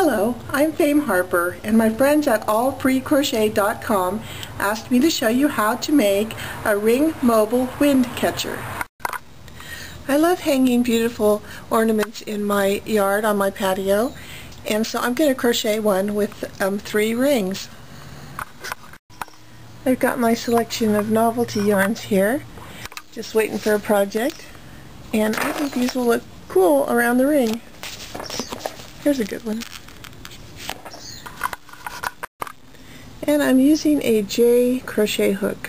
Hello, I'm Fame Harper, and my friends at allfreecrochet.com asked me to show you how to make a ring mobile wind catcher. I love hanging beautiful ornaments in my yard on my patio, and so I'm going to crochet one with 3 rings. I've got my selection of novelty yarns here, just waiting for a project, and I think these will look cool around the ring. Here's a good one. And I'm using a J crochet hook.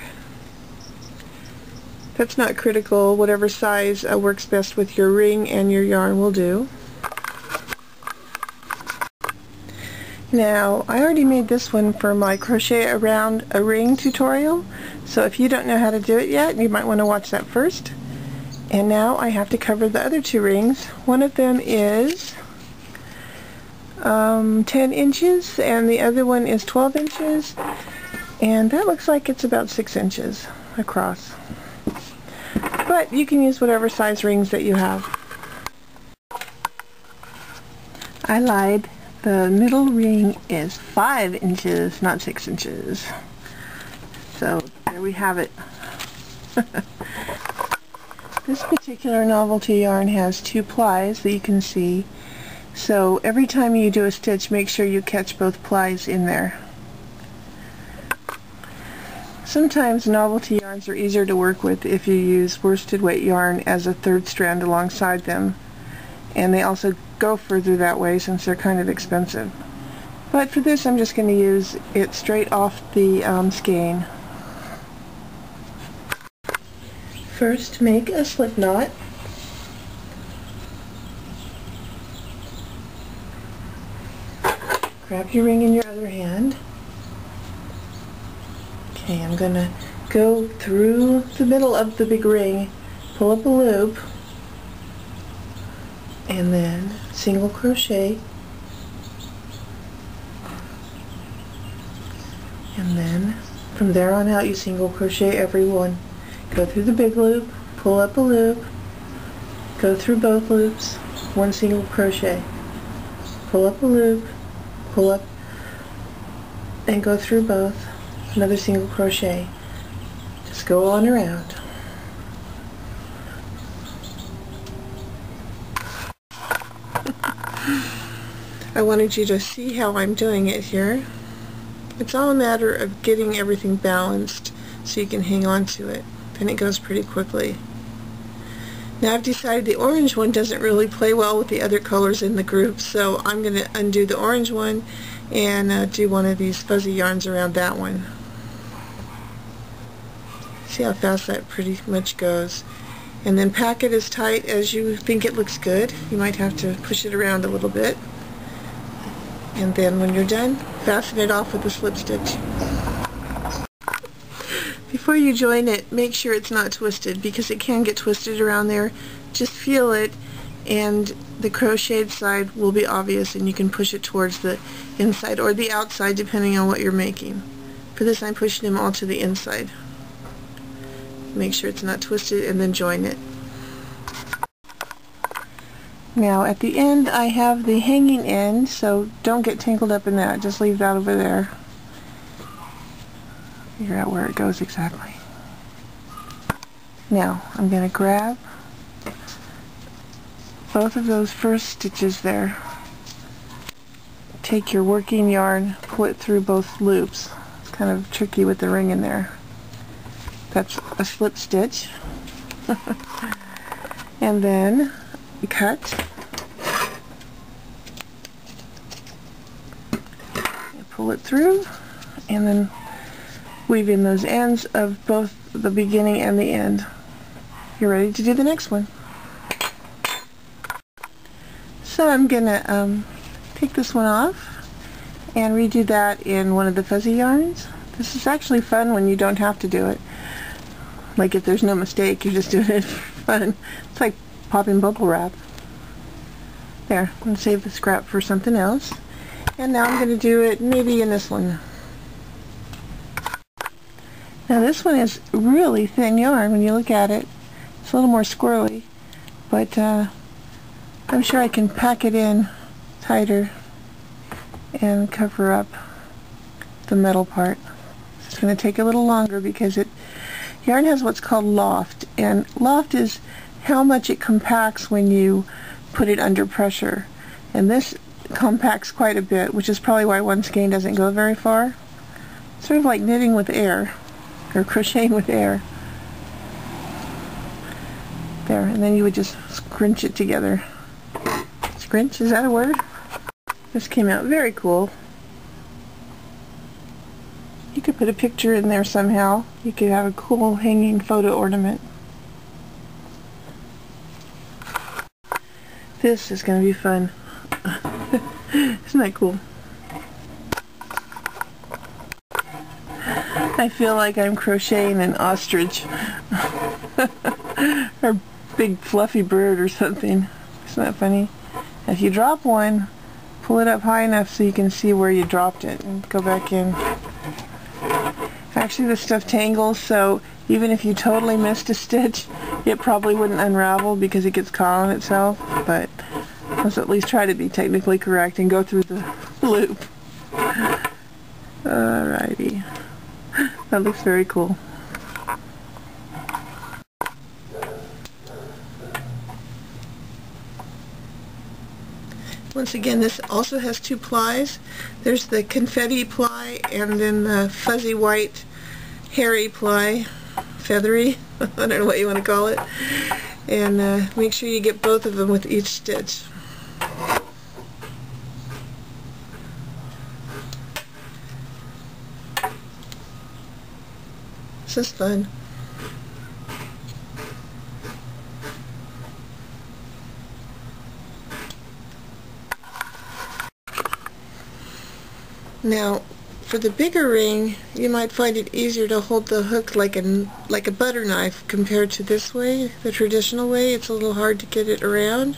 That's not critical. Whatever size works best with your ring and your yarn will do. Now, I already made this one for my crochet around a ring tutorial, so if you don't know how to do it yet, you might want to watch that first. And now I have to cover the other 2 rings. One of them is 10 inches and the other one is 12 inches, and that looks like it's about 6 inches across. But you can use whatever size rings that you have. I lied. The middle ring is 5 inches, not 6 inches. So there we have it. This particular novelty yarn has 2 plies that you can see. So every time you do a stitch, make sure you catch both plies in there. Sometimes novelty yarns are easier to work with if you use worsted weight yarn as a 3rd strand alongside them. And they also go further that way since they're kind of expensive. But for this, I'm just going to use it straight off the skein. First, make a slip knot. Grab your ring in your other hand. Okay, I'm going to go through the middle of the big ring, pull up a loop, and then single crochet, and then from there on out you single crochet every one. Go through the big loop, pull up a loop, go through both loops, 1 single crochet, pull up a loop, pull up and go through both, another single crochet. Just go on around. I wanted you to see how I'm doing it here. It's all a matter of getting everything balanced so you can hang on to it. Then it goes pretty quickly. Now I've decided the orange one doesn't really play well with the other colors in the group, so I'm going to undo the orange one and do one of these fuzzy yarns around that one. See how fast that pretty much goes. And then pack it as tight as you think it looks good. You might have to push it around a little bit. And then when you're done, fasten it off with a slip stitch. Before you join it, make sure it's not twisted, because it can get twisted around there. Just feel it, and the crocheted side will be obvious, and you can push it towards the inside or the outside depending on what you're making. For this, I'm pushing them all to the inside. Make sure it's not twisted, and then join it. Now at the end I have the hanging end, so don't get tangled up in that. Just leave that over there. Figure out where it goes exactly. Now I'm going to grab both of those first stitches there. Take your working yarn, pull it through both loops. It's kind of tricky with the ring in there. That's a slip stitch. And then cut. Pull it through, and then weave in those ends of both the beginning and the end. You're ready to do the next one. So I'm gonna take this one off and redo that in one of the fuzzy yarns. This is actually fun when you don't have to do it. Like if there's no mistake, you're just doing it for fun. It's like popping bubble wrap. There, I'm going to save the scrap for something else. And now I'm going to do it maybe in this one. Now this one is really thin yarn when you look at it. It's a little more squirrely, but I'm sure I can pack it in tighter. and cover up the metal part. It's going to take a little longer because yarn has what's called loft, and loft is how much it compacts when you put it under pressure, and this compacts quite a bit, which is probably why one skein doesn't go very far. Sort of like knitting with air, or crocheting with air. There, and then you would just scrunch it together. Scrunch, is that a word? This came out very cool. You could put a picture in there somehow. You could have a cool hanging photo ornament. This is going to be fun. Isn't that cool? I feel like I'm crocheting an ostrich. Or big fluffy bird or something. Isn't that funny? If you drop one, pull it up high enough so you can see where you dropped it and go back in. Actually, this stuff tangles, so even if you totally missed a stitch, it probably wouldn't unravel because it gets caught on itself, but let's at least try to be technically correct and go through the loop. Alrighty. That looks very cool. Once again, this also has two plies. There's the confetti ply and then the fuzzy white hairy ply, feathery, I don't know what you want to call it. And make sure you get both of them with each stitch. This is fun. Now, for the bigger ring, you might find it easier to hold the hook like a butter knife compared to this way, the traditional way. It's a little hard to get it around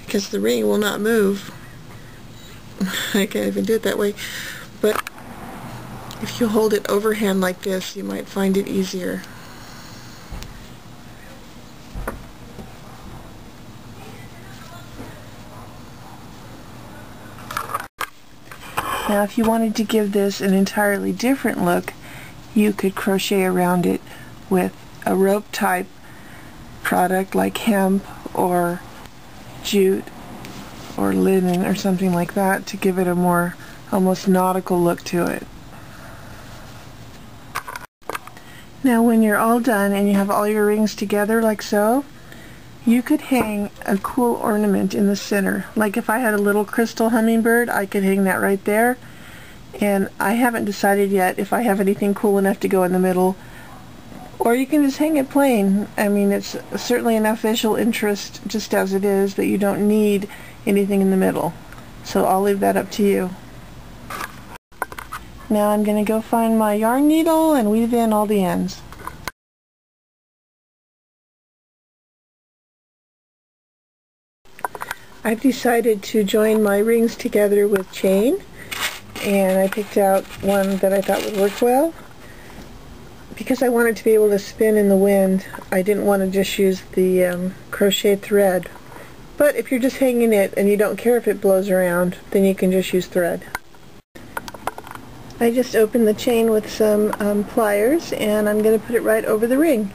because the ring will not move. I can't even do it that way. But if you hold it overhand like this, you might find it easier. Now, if you wanted to give this an entirely different look, you could crochet around it with a rope type product like hemp or jute or linen or something like that to give it a more almost nautical look to it. Now, when you're all done and you have all your rings together like so, you could hang a cool ornament in the center. Like if I had a little crystal hummingbird, I could hang that right there. And I haven't decided yet if I have anything cool enough to go in the middle. Or you can just hang it plain. I mean, it's certainly enough visual interest just as it is that you don't need anything in the middle. So I'll leave that up to you. Now I'm going to go find my yarn needle and weave in all the ends. I've decided to join my rings together with chain, and I picked out one that I thought would work well. Because I wanted to be able to spin in the wind, I didn't want to just use the crochet thread. But if you're just hanging it and you don't care if it blows around, then you can just use thread. I just opened the chain with some pliers, and I'm going to put it right over the ring.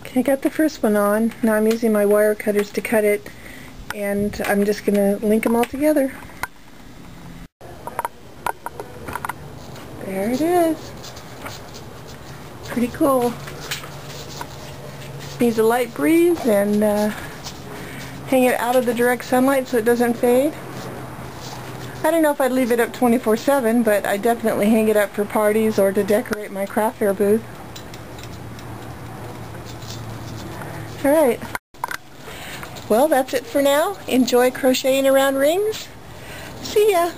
Okay, I got the first one on. Now I'm using my wire cutters to cut it, and I'm just going to link them all together. There it is. Pretty cool. Needs a light breeze and hang it out of the direct sunlight so it doesn't fade. I don't know if I'd leave it up 24/7, but I definitely hang it up for parties or to decorate my craft fair booth. Alright. Well, that's it for now. Enjoy crocheting around rings. See ya!